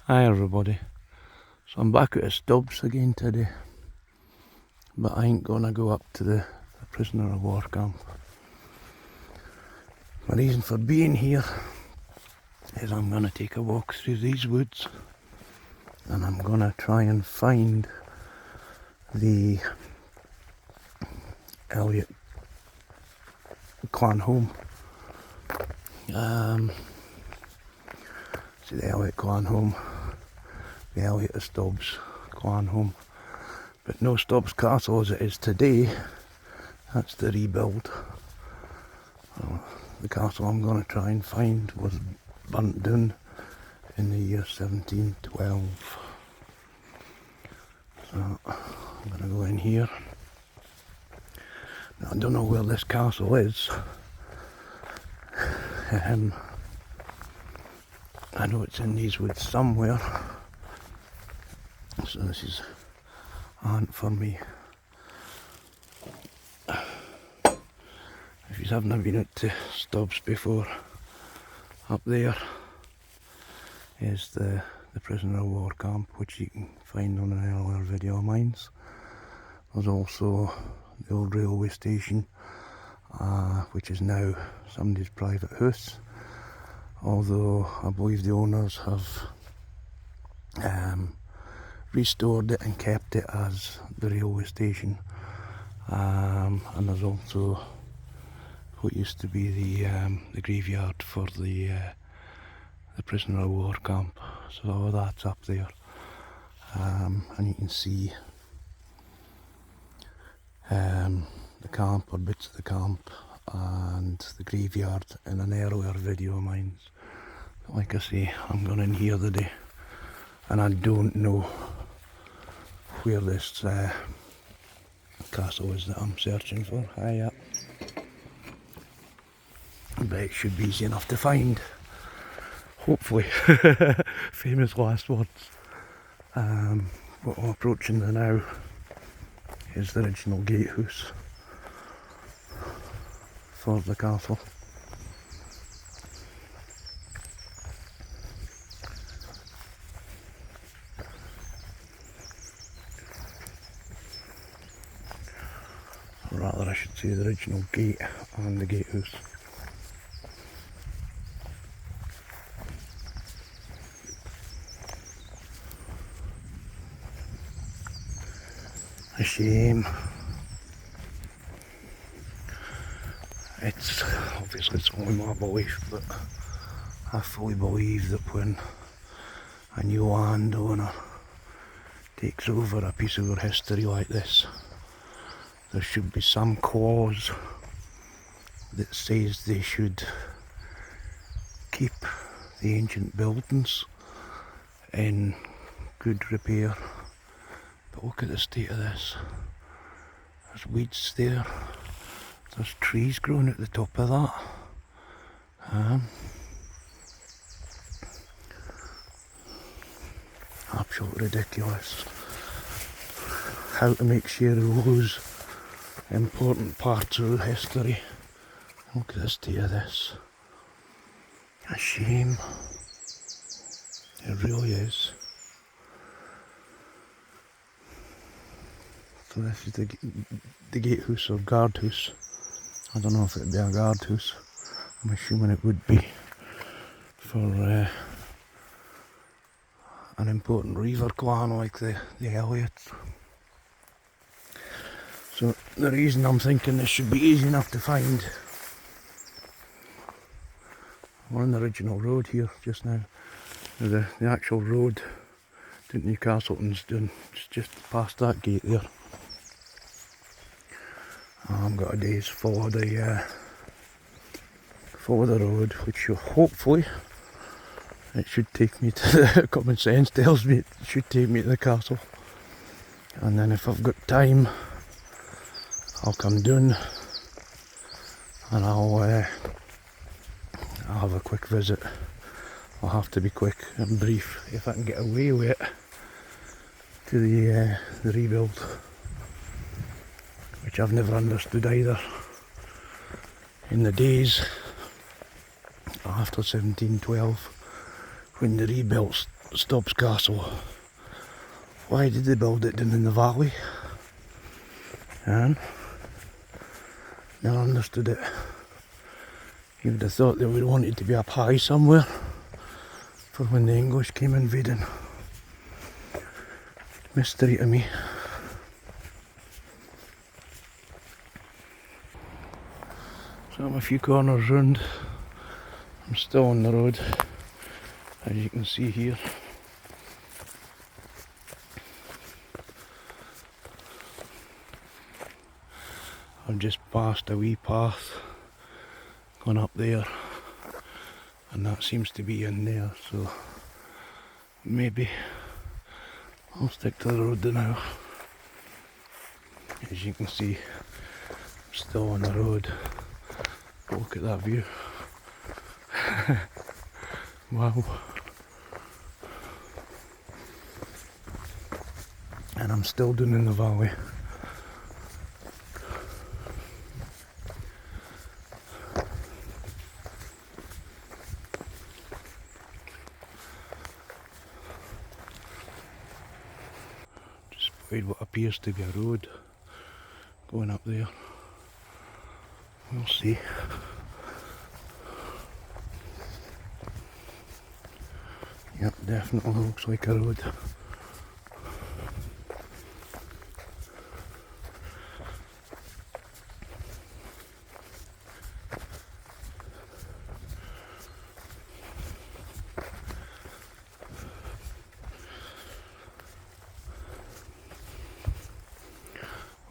Hi everybody, so I'm back at Stobs again today, but I ain't gonna go up to the prisoner of war camp. My reason for being here is I'm gonna take a walk through these woods and I'm gonna try and find the Elliot clan home. See the Elliot clan home, the Elliot of Stobs clan home, but no Stobs castle as it is today. That's the rebuild. The castle I'm going to try and find was burnt down in the year 1712. So I'm going to go in here. Now, I don't know where this castle is. I know it's in these woods somewhere. So this is a hunt for me. If you haven't been out to Stobs before, up there is the prisoner of war camp, which you can find on an earlier video of mine. There's also the old railway station, which is now somebody's private house, although I believe the owners have restored it and kept it as the railway station. And there's also what used to be the graveyard for the prisoner of war camp, so all that's up there, and you can see the camp or bits of the camp and the graveyard in an earlier video of mine. Like I say, I'm going in here today and I don't know where this castle is that I'm searching for. But it should be easy enough to find, hopefully. Famous last words. What I'm approaching now is the original gatehouse for the castle. Or rather, I should say the original gate and the gatehouse. A shame. It's obviously it's only my belief, but I fully believe that when a new landowner takes over a piece of our history like this, there should be some clause that says they should keep the ancient buildings in good repair. But look at the state of this. There's weeds there. There's trees growing at the top of that. Absolutely ridiculous. How to make sure we lose important parts of history. Look at the state of this. A shame. It really is. So this is the gatehouse or guardhouse. I don't know if it'd be a guardhouse. I'm assuming it would be for an important reaver clan like the Elliots. So the reason I'm thinking this should be easy enough to find, we're on the original road here just now. The actual road to Newcastleton's done just past that gate there. I've got a day's follow the road, which should hopefully it should take me to the common sense tells me it should take me to the castle, and then if I've got time I'll come down and I'll have a quick visit. I'll have to be quick and brief if I can get away with it to the rebuild, which I've never understood either. In the days after 1712, when the rebuilds Stobs Castle. Why did they build it down in the valley? And never understood it. You would have thought they would want it to be up high somewhere for when the English came invading. Mystery to me. So I'm a few corners round. I'm still on the road, as you can see here. I've just passed a wee path, gone up there, and that seems to be in there, so maybe I'll stick to the road now. As you can see, I'm still on the road. Look at that view. Wow. And I'm still down in the valley. Just spotted what appears to be a road going up there. We'll see. Yep, definitely looks like a road.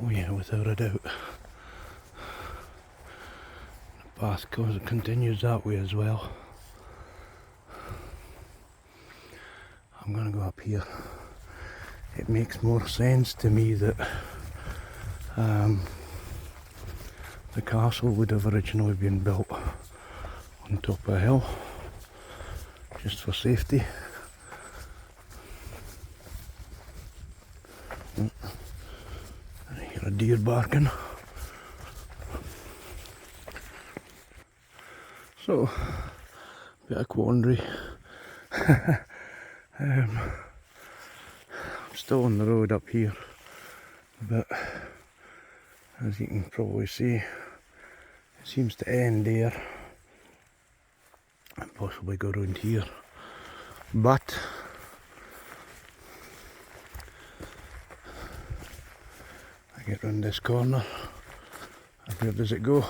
Oh yeah, without a doubt. The path continues that way as well. I'm gonna go up here. It makes more sense to me that the castle would have originally been built on top of a hill, just for safety. I hear a deer barking. So, bit of quandary. I'm still on the road up here, but as you can probably see, it seems to end there and possibly go around here. But I get round this corner, and where does it go?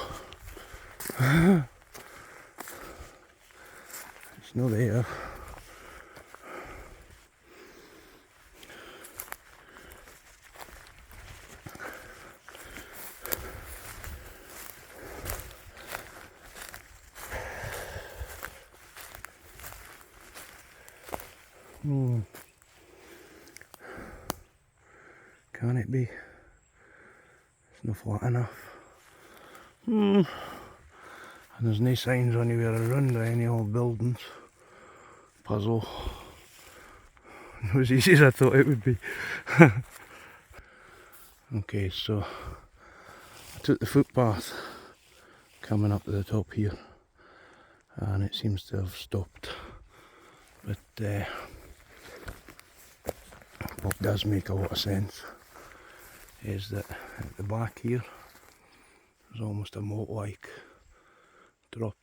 It's not there. Can it be? It's not flat enough. And there's no signs anywhere around or any old buildings. Puzzle. Not as easy as I thought it would be. Okay, so I took the footpath coming up to the top here, and it seems to have stopped. But what does make a lot of sense is that at the back here there's almost a moat-like drop,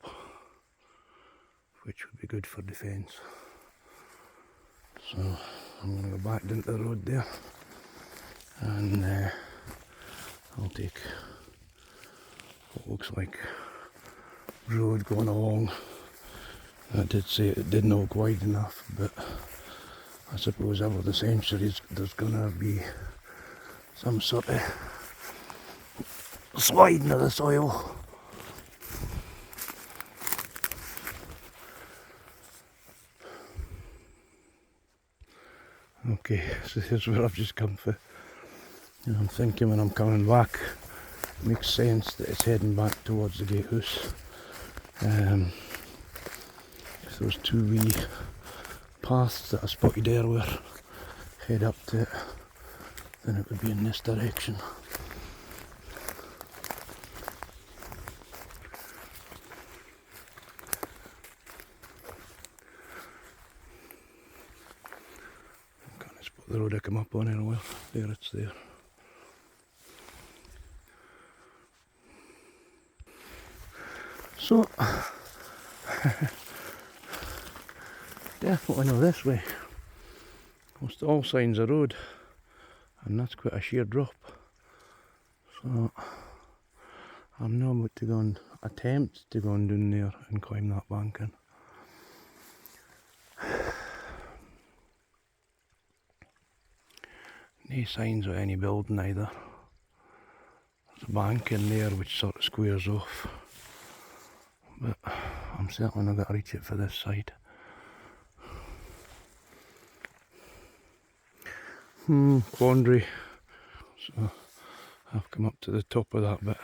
which would be good for defence. So I'm going to go back down to the road there, and I'll take what looks like road going along. I did say it didn't look wide enough, but I suppose over the centuries there's going to be some sort of sliding of the soil. Okay, so here's where I've just come for. And I'm thinking when I'm coming back, it makes sense that it's heading back towards the gatehouse. If those two wee paths that I spotted earlier head up to it, then it would be in this direction. the road I come up on anywhere. There, it's there. So, definitely not this way. Most all signs of road, and that's quite a sheer drop. So, I'm now about to go and attempt to go on down there and climb that banking. No signs of any building either. There's a bank in there which sort of squares off, but I'm certainly not going to reach it for this side. Quandary. So I've come up to the top of that bit.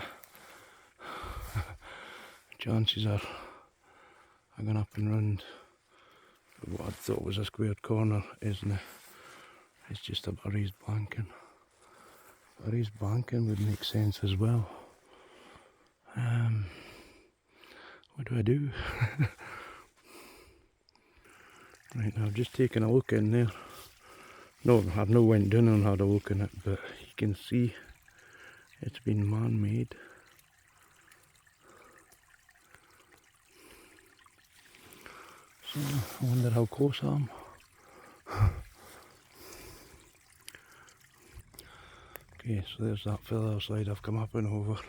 Chances are I'm going up and round. But what I thought was a squared corner isn't. It's just a raised banking. A raised banking would make sense as well. What do I do? Right, now I've just taken a look in there. No, I've not went down and had a look in it, but you can see it's been man-made. So I wonder how close I am. Okay, so there's that further side I've come up and over.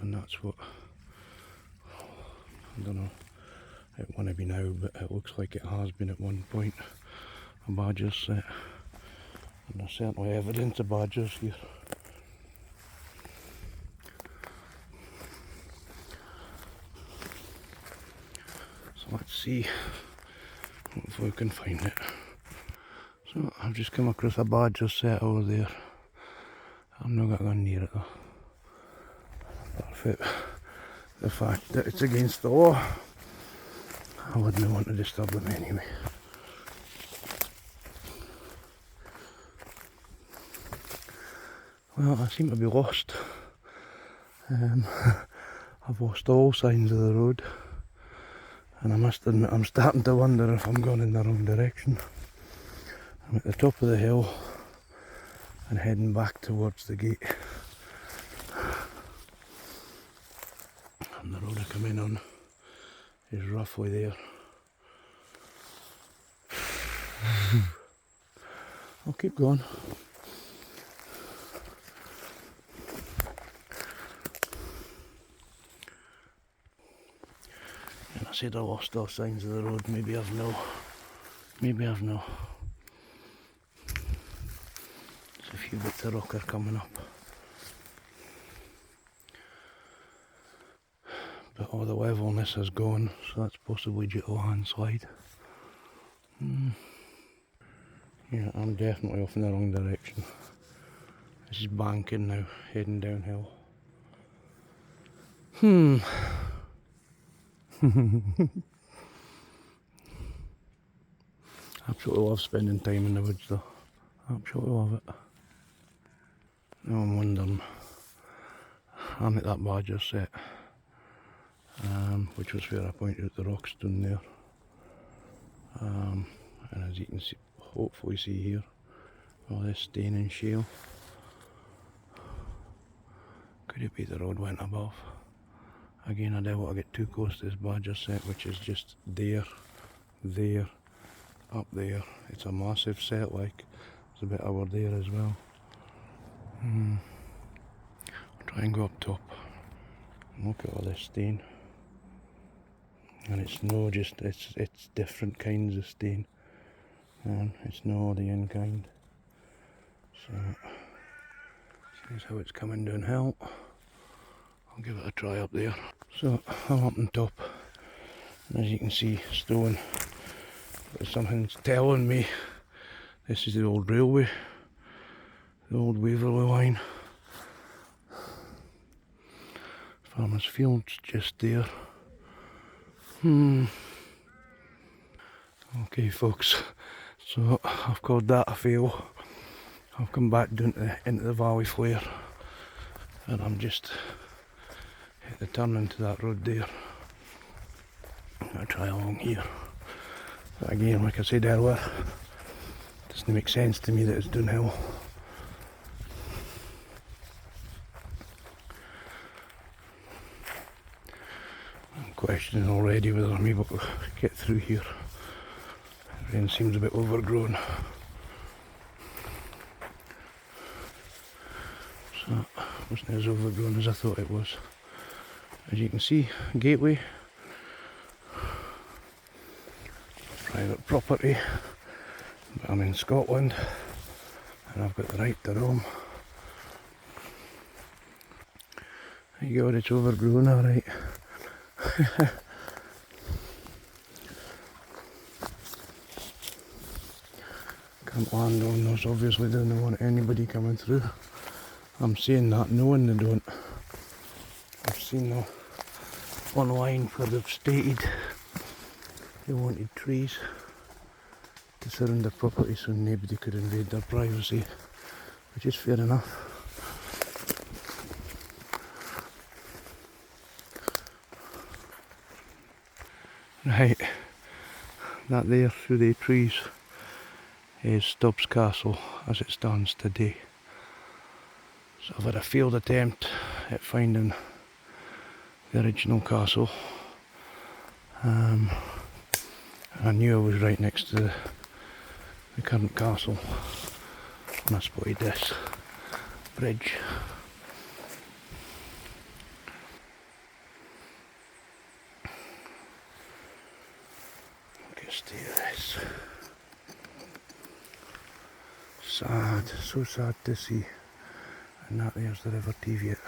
And that's what, I don't know, it won't be now, but it looks like it has been at one point. A badger's set. And there's certainly evidence of badgers here. So let's see if we can find it. So I've just come across a badger set over there. I'm not going to go near it though. But the fact that it's against the law, I wouldn't want to disturb them anyway. Well, I seem to be lost. I've lost all signs of the road, and I must admit I'm starting to wonder if I'm going in the wrong direction. I'm at the top of the hill and heading back towards the gate. And the road I come in on is roughly there. I'll keep going. And I said I lost all signs of the road. Maybe I've no. Maybe I've no. There's a few bits of rock are coming up. But all the levelness has gone, so that's possibly due to a landslide. Yeah, I'm definitely off in the wrong direction. This is banking now, heading downhill. Absolutely love spending time in the woods though. Absolutely love it. Now I'm wondering, I'm at that badger set, which was where I pointed out the rocks down there. And as you can see, hopefully see here, all this stain and shale. Could it be the road went above? Again, I don't want to get too close to this badger set, which is just there, up there. It's a massive set, like there's a bit over there as well. Try and go up top. Look at all this stain. And it's no just, it's different kinds of stain. And it's no the in kind. So, here's how it's coming downhill. I'll give it a try up there. So, I'm up on top. And as you can see, stone. But something's telling me this is the old railway. The old Waverley line. Farmer's Field's just there. Okay folks, so I've called that a fail. I've come back down into the valley flare, and I'm just hit the turn into that road there. I'm going to try along here. But again, like I said earlier, Doesn't make sense to me that it's downhill. I'm questioning already whether I'm able to get through here. The rain seems a bit overgrown. So it wasn't as overgrown as I thought it was. As you can see, gateway, private property, but I'm in Scotland and I've got the right to roam. There you go, it's overgrown, alright. Can't land on those, obviously they don't want anybody coming through. I'm saying that knowing they don't. I've seen the online where they've stated they wanted trees to surround their property so nobody could invade their privacy, which is fair enough. Right, that there through the trees is Stobs Castle as it stands today. So I've had a failed attempt at finding the original castle. I knew I was right next to the current castle when I spotted this bridge. Look at this. Sad, so sad to see. And that there's the River Teviot.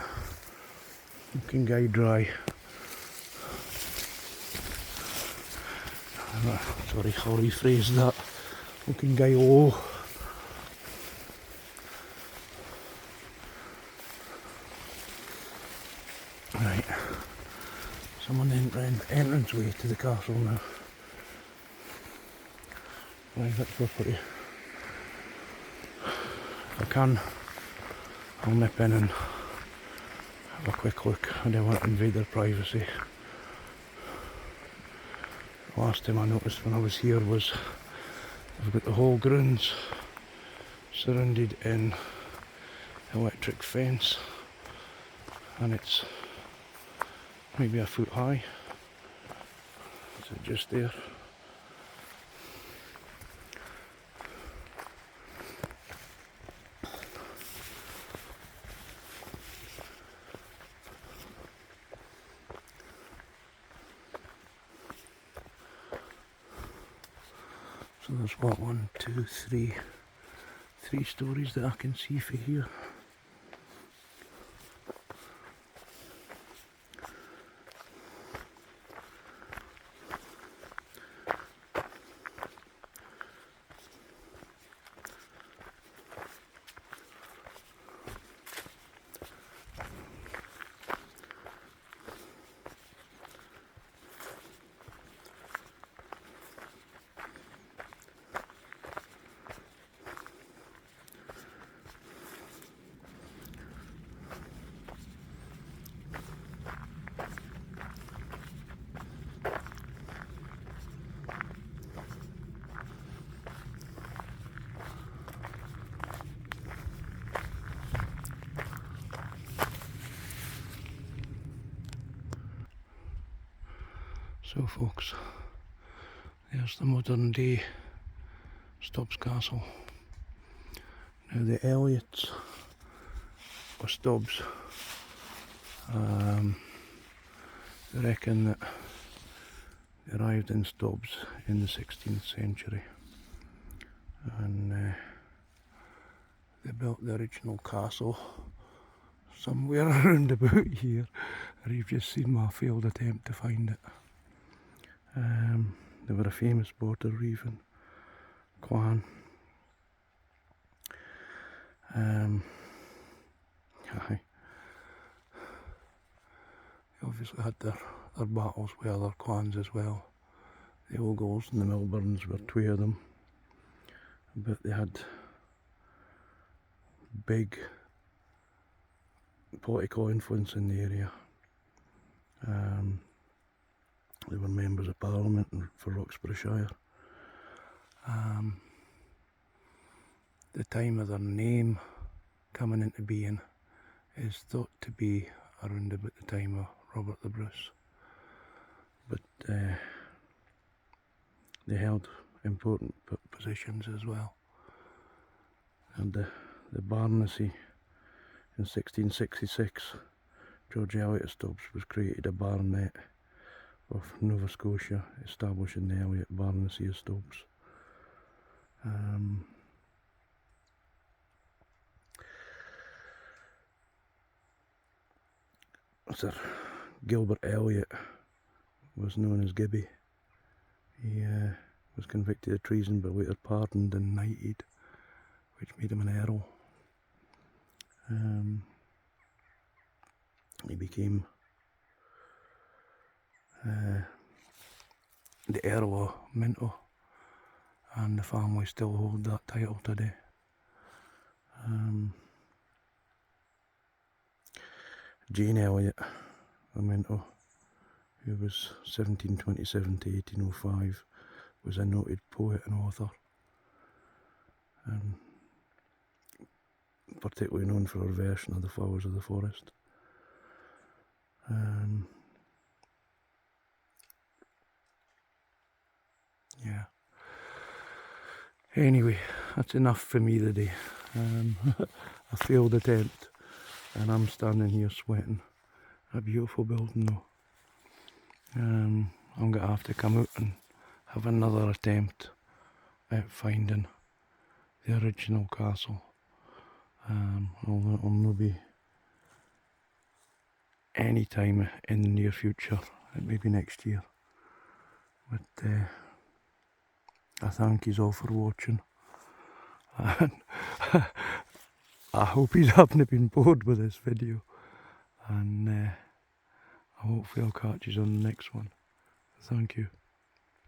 Looking guy dry. Sorry, I'll rephrase that. Looking guy low. Right. Someone entrance way to the castle now. Private property. If I can, I'll nip in and have a quick look. I don't want to invade their privacy. The last time I noticed when I was here was I've got the whole grounds surrounded in electric fence, and it's maybe a foot high. So just there. So there's what, 1, 2, 3 stories that I can see for here. So folks, there's the modern day Stobs Castle. Now the Elliots, or Stobs, they reckon that they arrived in Stobs in the 16th century, and they built the original castle somewhere around about here, or you've just seen my failed attempt to find it. They were a famous border reeving clan. They obviously had their battles with other clans as well. The Ogles and the Milburns were two of them, but they had big political influence in the area. They were members of Parliament for Roxburghshire. the time of their name coming into being is thought to be around about the time of Robert the Bruce. But they held important positions as well. And the baronetcy in 1666, George Elliot Stobs was created a baronet of Nova Scotia, establishing the Elliot baronetcy of Stobs. Sir Gilbert Elliot was known as Gibby. He was convicted of treason but later pardoned and knighted, which made him an earl. He became the Earl of Minto, and the family still hold that title today. Jane Elliot of Minto, who was 1727 to 1805, was a noted poet and author, particularly known for her version of The Flowers of the Forest. Yeah. Anyway, that's enough for me today. A failed attempt, and I'm standing here sweating. A beautiful building though. I'm going to have to come out and have another attempt at finding the original castle. It'll not be any time in the near future, maybe next year. But I thank you all for watching, and I hope you haven't been bored with this video, and hopefully I'll catch you on the next one. Thank you.